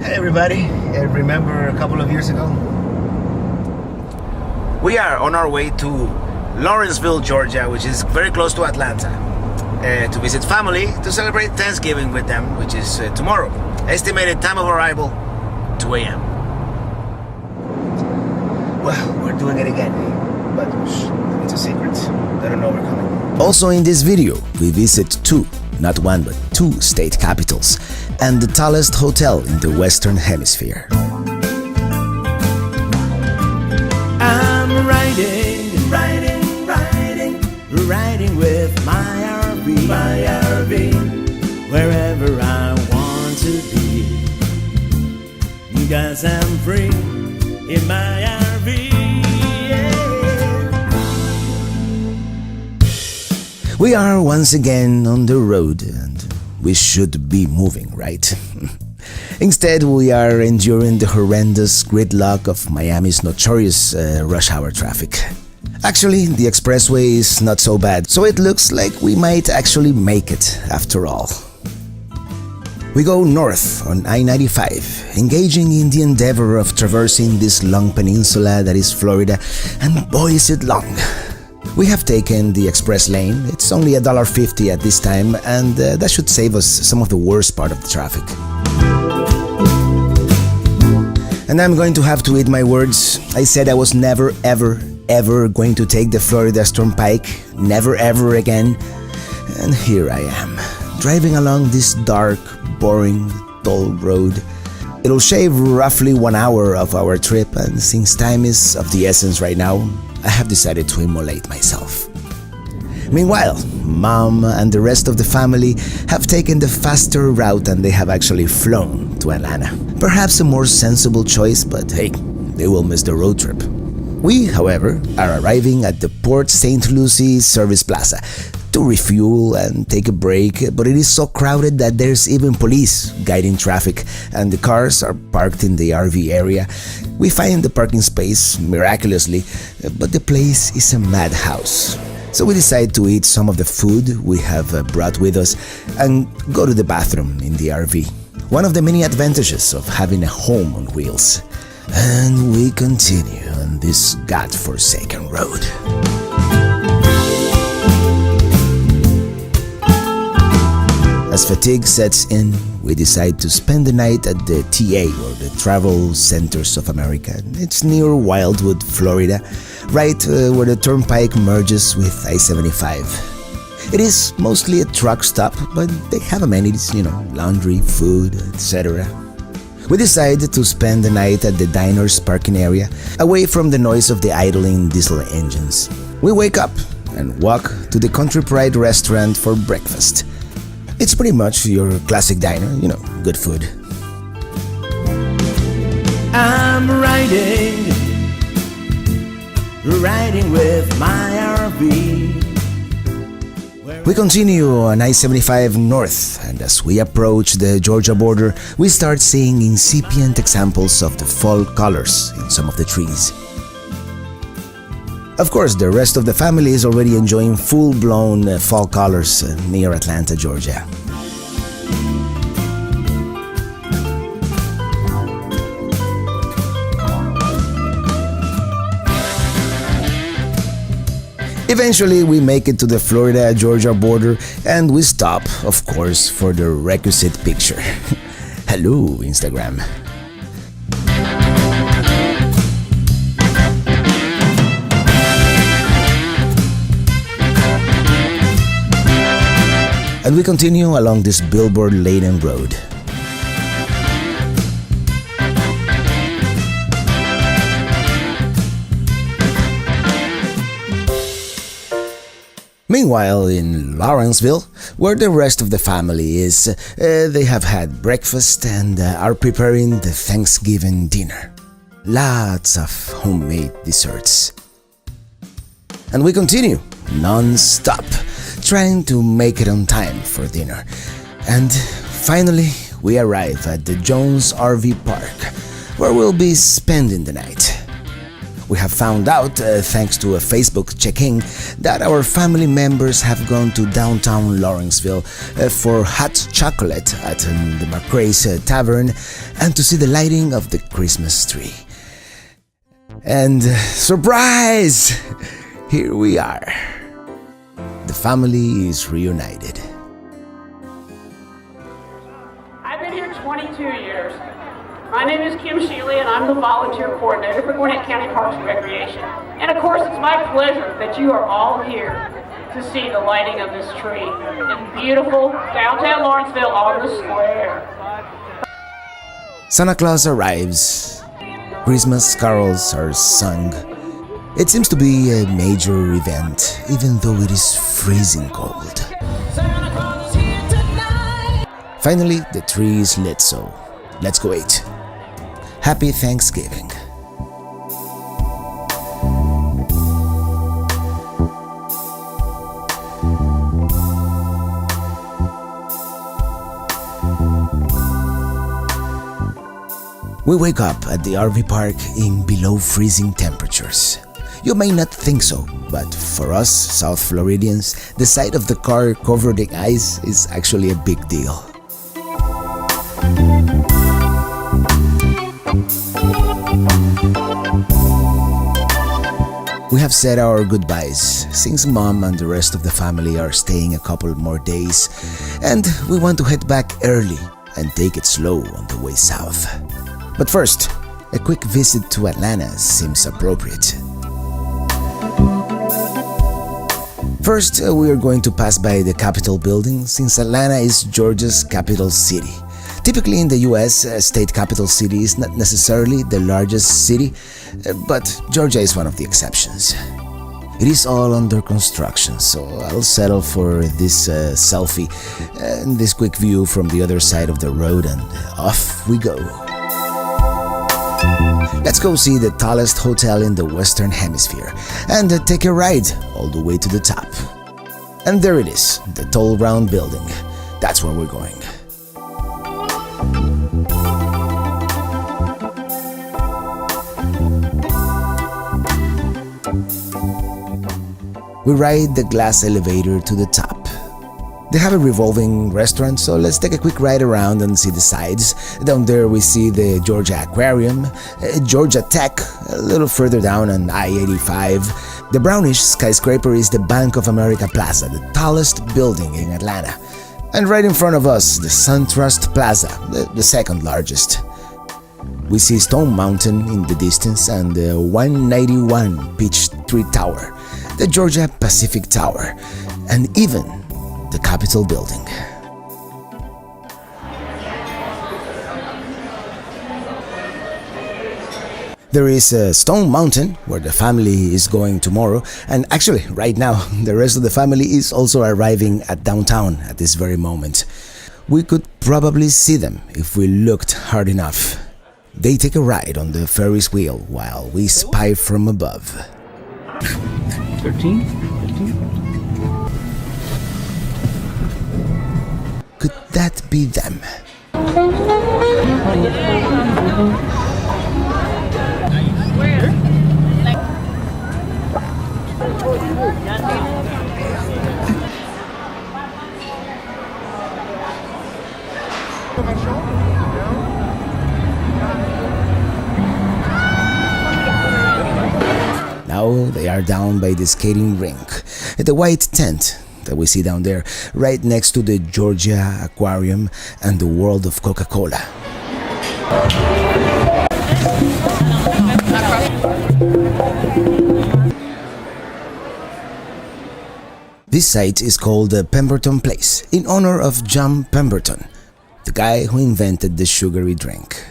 Hey everybody, remember a couple of years ago? We are on our way to Lawrenceville, Georgia, which is very close to Atlanta, to visit family, to celebrate Thanksgiving with them, which is tomorrow. Estimated time of arrival, 2 a.m. Well, we're doing it again, but it's a secret. They don't know we're coming. Also in this video, we visit not one but two state capitals and the tallest hotel in the Western Hemisphere. I'm riding with my RV, wherever I want to be, 'cause I'm free in my RV. We are once again on the road and we should be moving, right? Instead, we are enduring the horrendous gridlock of Miami's notorious rush hour traffic. Actually, the Expressway is not so bad, so it looks like we might actually make it after all. We go north on I-95, engaging in the endeavor of traversing this long peninsula that is Florida, and boy is it long. We have taken the express lane. It's only $1.50 at this time, and that should save us some of the worst part of the traffic. And I'm going to have to eat my words. I said I was never, ever going to take the Florida Turnpike. Never, ever again. And here I am, driving along this dark, boring, dull road. It'll shave roughly 1 hour of our trip, and since time is of the essence right now, I have decided to immolate myself. Meanwhile, Mom and the rest of the family have taken the faster route and they have actually flown to Atlanta. Perhaps a more sensible choice, but hey, they will miss the road trip. We, however, are arriving at the Port St. Lucie Service Plaza to refuel and take a break, but it is so crowded that there's even police guiding traffic and the cars are parked in the RV area. We find the parking space miraculously, but the place is a madhouse. So we decide to eat some of the food we have brought with us and go to the bathroom in the RV. One of the many advantages of having a home on wheels. And we continue on this godforsaken road. As fatigue sets in, we decide to spend the night at the TA, or the Travel Centers of America. It's near Wildwood, Florida, right where the Turnpike merges with I-75. It is mostly a truck stop, but they have amenities, laundry, food, etc. We decide to spend the night at the diner's parking area, away from the noise of the idling diesel engines. We wake up and walk to the Country Pride restaurant for breakfast. It's pretty much your classic diner, good food. I'm riding with my RV. We continue on I-75 north, and as we approach the Georgia border, we start seeing incipient examples of the fall colors in some of the trees. Of course, the rest of the family is already enjoying full-blown fall colors near Atlanta, Georgia. Eventually, we make it to the Florida-Georgia border and we stop, of course, for the requisite picture. Hello, Instagram. And we continue along this billboard-laden road. Meanwhile, in Lawrenceville, where the rest of the family is, they have had breakfast and are preparing the Thanksgiving dinner. Lots of homemade desserts. And we continue, non-stop, trying to make it on time for dinner. And finally, we arrive at the Jones RV Park, where we'll be spending the night. We have found out, thanks to a Facebook check-in, that our family members have gone to downtown Lawrenceville for hot chocolate at the McRae's Tavern and to see the lighting of the Christmas tree. And surprise! Here we are. The family is reunited. I've been here 22 years. My name is Kim Sheely, and I'm the volunteer coordinator for Gwinnett County Parks and Recreation. And of course, it's my pleasure that you are all here to see the lighting of this tree in beautiful downtown Lawrenceville on the square. Santa Claus arrives. Christmas carols are sung. It seems to be a major event, even though it is freezing cold. Finally, the tree is lit, so let's go eat. Happy Thanksgiving. We wake up at the RV park in below freezing temperatures. You may not think so, but for us South Floridians, the sight of the car covered in ice is actually a big deal. We have said our goodbyes since Mom and the rest of the family are staying a couple more days, and we want to head back early and take it slow on the way south. But first, a quick visit to Atlanta seems appropriate. First, we are going to pass by the Capitol building since Atlanta is Georgia's capital city. Typically in the US, a state capital city is not necessarily the largest city, but Georgia is one of the exceptions. It is all under construction, so I'll settle for this selfie and this quick view from the other side of the road, and off we go. Let's go see the tallest hotel in the Western Hemisphere and take a ride all the way to the top. And there it is, the tall round building. That's where we're going. We ride the glass elevator to the top. They have a revolving restaurant, so let's take a quick ride around and see the sides. Down there we see the Georgia Aquarium, Georgia Tech, a little further down on I-85. The brownish skyscraper is the Bank of America Plaza, the tallest building in Atlanta. And right in front of us, the SunTrust Plaza, the second largest. We see Stone Mountain in the distance and the 191 Peachtree Tower, the Georgia Pacific Tower, and even the Capitol building. There is Stone Mountain, where the family is going tomorrow, and actually, right now, the rest of the family is also arriving at downtown at this very moment. We could probably see them if we looked hard enough. They take a ride on the Ferris wheel while we spy from above. 13? 15? Could that be them? Now they are down by the skating rink, at the white tent that we see down there, right next to the Georgia Aquarium and the World of Coca-Cola. This site is called Pemberton Place, in honor of John Pemberton, the guy who invented the sugary drink.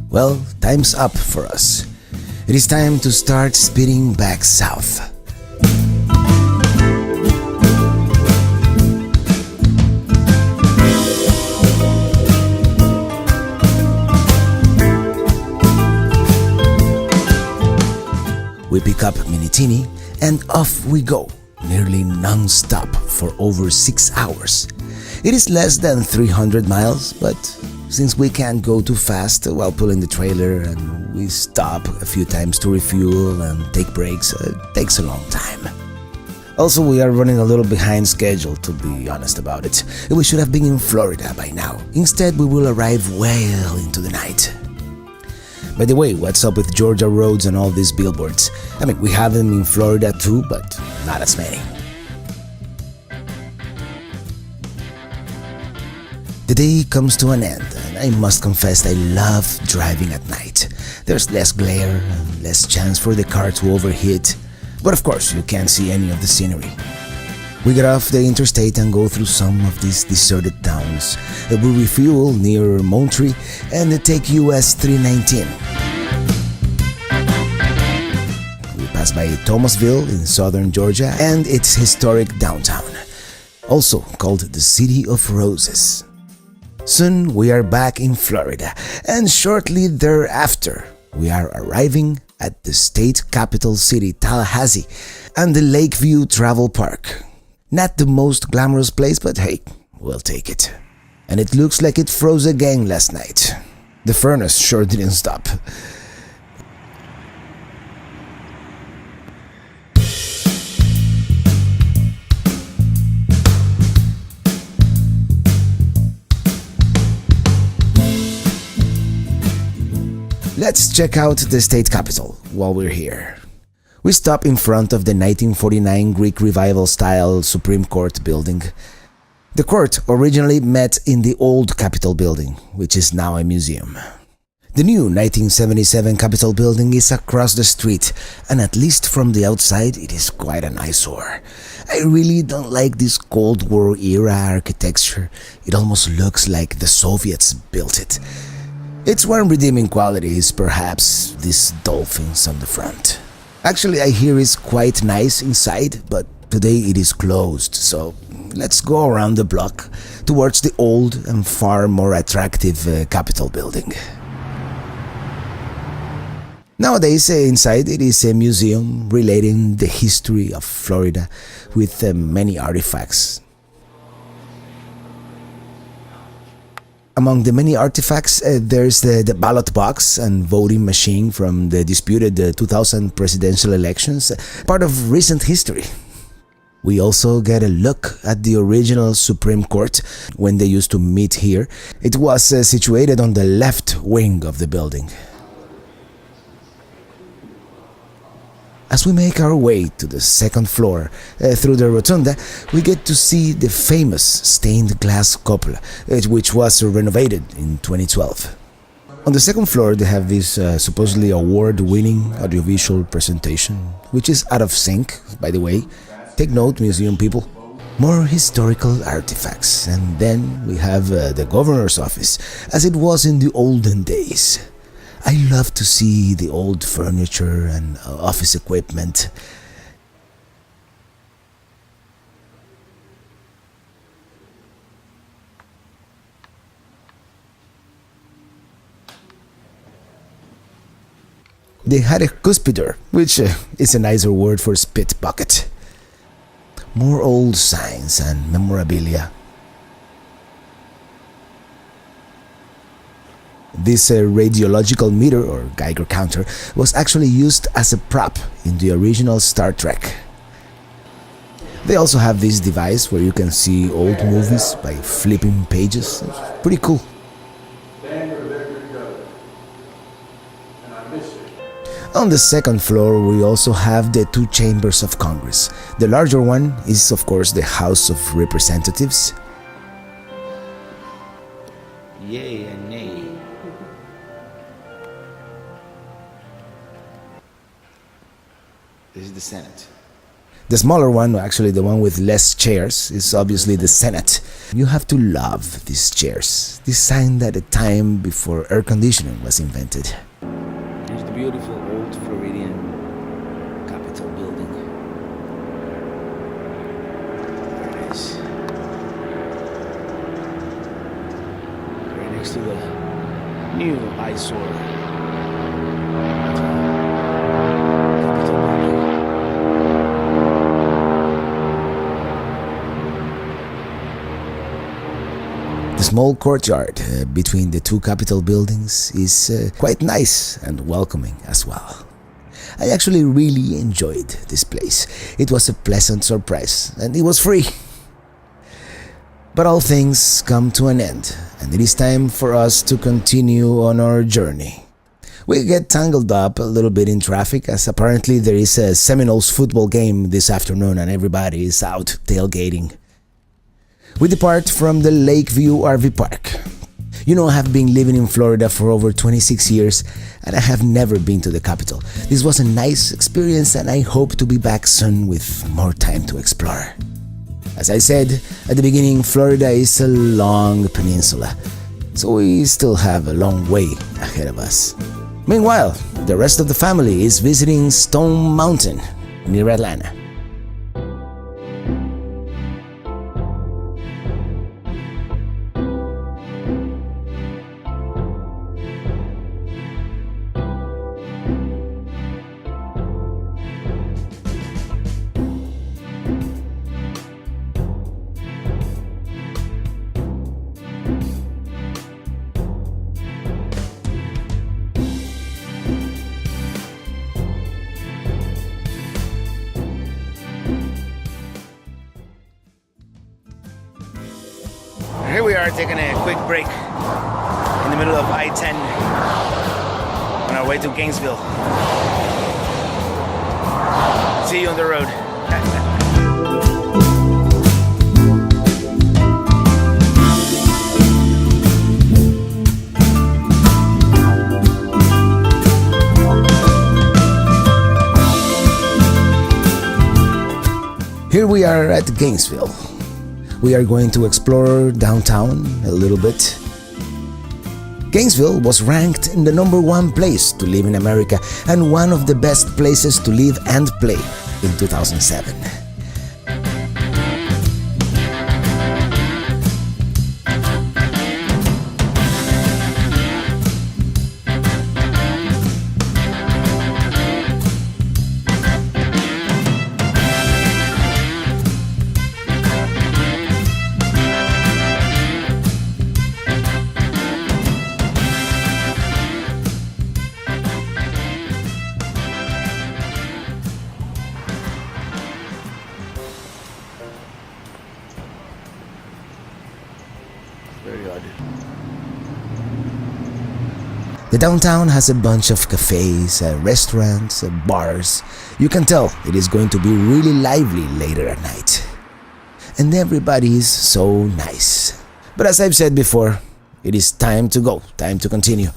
Well, time's up for us. It is time to start speeding back south. pick up Minitini, and off we go, nearly non-stop for over 6 hours. It is less than 300 miles, but since we can't go too fast while pulling the trailer and we stop a few times to refuel and take breaks, it takes a long time. Also, we are running a little behind schedule, to be honest about it. We should have been in Florida by now. Instead, we will arrive well into the night. By the way, what's up with Georgia roads and all these billboards? I mean, we have them in Florida too, but not as many. The day comes to an end, and I must confess I love driving at night. There's less glare and less chance for the car to overheat. But of course, you can't see any of the scenery. We get off the interstate and go through some of these deserted towns. We refuel near Moultrie and take US 319. We pass by Thomasville in southern Georgia and its historic downtown, also called the City of Roses. Soon we are back in Florida, and shortly thereafter we are arriving at the state capital city, Tallahassee, and the Lakeview Travel Park. Not the most glamorous place, but hey, we'll take it. And it looks like it froze again last night. The furnace sure didn't stop. Let's check out the state capitol while we're here. We stop in front of the 1949 Greek Revival-style Supreme Court building. The court originally met in the old Capitol building, which is now a museum. The new 1977 Capitol building is across the street, and at least from the outside, it is quite an eyesore. I really don't like this Cold War era architecture. It almost looks like the Soviets built it. Its one redeeming quality is perhaps these dolphins on the front. Actually, I hear it's quite nice inside, but today it is closed, so let's go around the block towards the old and far more attractive Capitol building. Nowadays, inside it is a museum relating the history of Florida with many artifacts. Among the many artifacts, there's the ballot box and voting machine from the disputed 2000 presidential elections, part of recent history. We also get a look at the original Supreme Court when they used to meet here. It was situated on the left wing of the building. As we make our way to the second floor through the rotunda, we get to see the famous stained glass cupola, which was renovated in 2012. On the second floor, they have this supposedly award-winning audiovisual presentation, which is out of sync, by the way. Take note, museum people. More historical artifacts, and then we have the governor's office, as it was in the olden days. I love to see the old furniture and office equipment. They had a cuspidor, which is a nicer word for spit bucket. More old signs and memorabilia. This radiological meter, or Geiger counter, was actually used as a prop in the original Star Trek. They also have this device where you can see old movies by flipping pages. It's pretty cool. On the second floor, we also have the two chambers of Congress. The larger one is, of course, the House of Representatives. Yay and nay. This is the Senate. The smaller one, actually the one with less chairs, is obviously the Senate. You have to love these chairs, designed at a time before air conditioning was invented. Here's the beautiful old Floridian Capitol building. There it is. Right next to the new eyesore. Capitol building. small courtyard between the two Capitol buildings is quite nice and welcoming as well. I actually really enjoyed this place. It was a pleasant surprise and it was free. But all things come to an end, and it is time for us to continue on our journey. We get tangled up a little bit in traffic as apparently there is a Seminoles football game this afternoon and everybody is out tailgating. We depart from the Lakeview RV Park. You know, I have been living in Florida for over 26 years and I have never been to the capital. This was a nice experience and I hope to be back soon with more time to explore. As I said at the beginning, Florida is a long peninsula, so we still have a long way ahead of us. Meanwhile, the rest of the family is visiting Stone Mountain near Atlanta. Here we are taking a quick break in the middle of I-10 on our way to Gainesville. See you on the road. Here we are at Gainesville. We are going to explore downtown a little bit. Gainesville was ranked in the #1 place to live in America and one of the best places to live and play in 2007. Very odd. The downtown has a bunch of cafes, restaurants, bars. You can tell it is going to be really lively later at night. And everybody is so nice. But as I've said before, it is time to go, time to continue.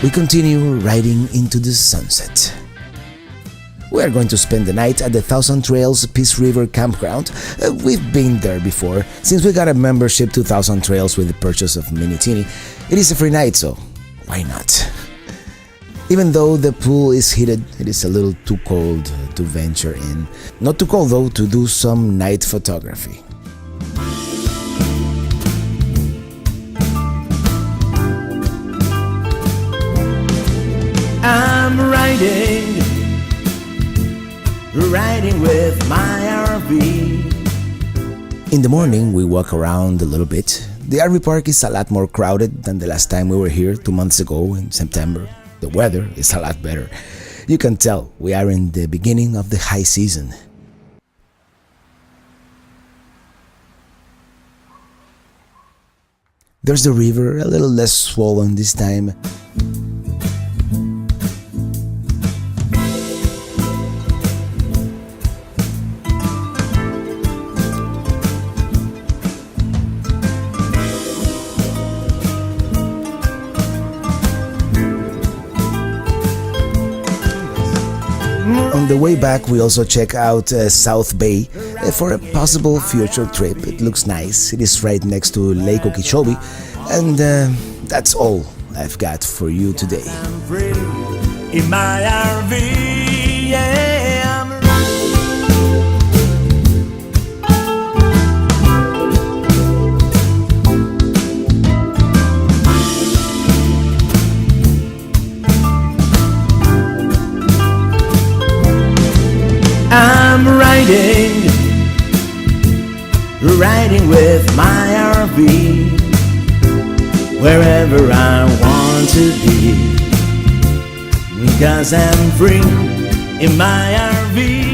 We continue riding into the sunset. We are going to spend the night at the Thousand Trails Peace River Campground. We've been there before, since we got a membership to Thousand Trails with the purchase of Mini Teeny. It is a free night, so why not? Even though the pool is heated, it is a little too cold to venture in. Not too cold though to do some night photography. I'm riding with my RV. In the morning, we walk around a little bit. The RV park is a lot more crowded than the last time we were here 2 months ago in September. The weather is a lot better. You can tell we are in the beginning of the high season. There's the river, a little less swollen this time. On the way back, we also check out South Bay for a possible future trip. It looks nice. It is right next to Lake Okeechobee. And that's all I've got for you today. I'm free in my RV. Yeah, riding with my RV, wherever I want to be, because I'm free in my RV.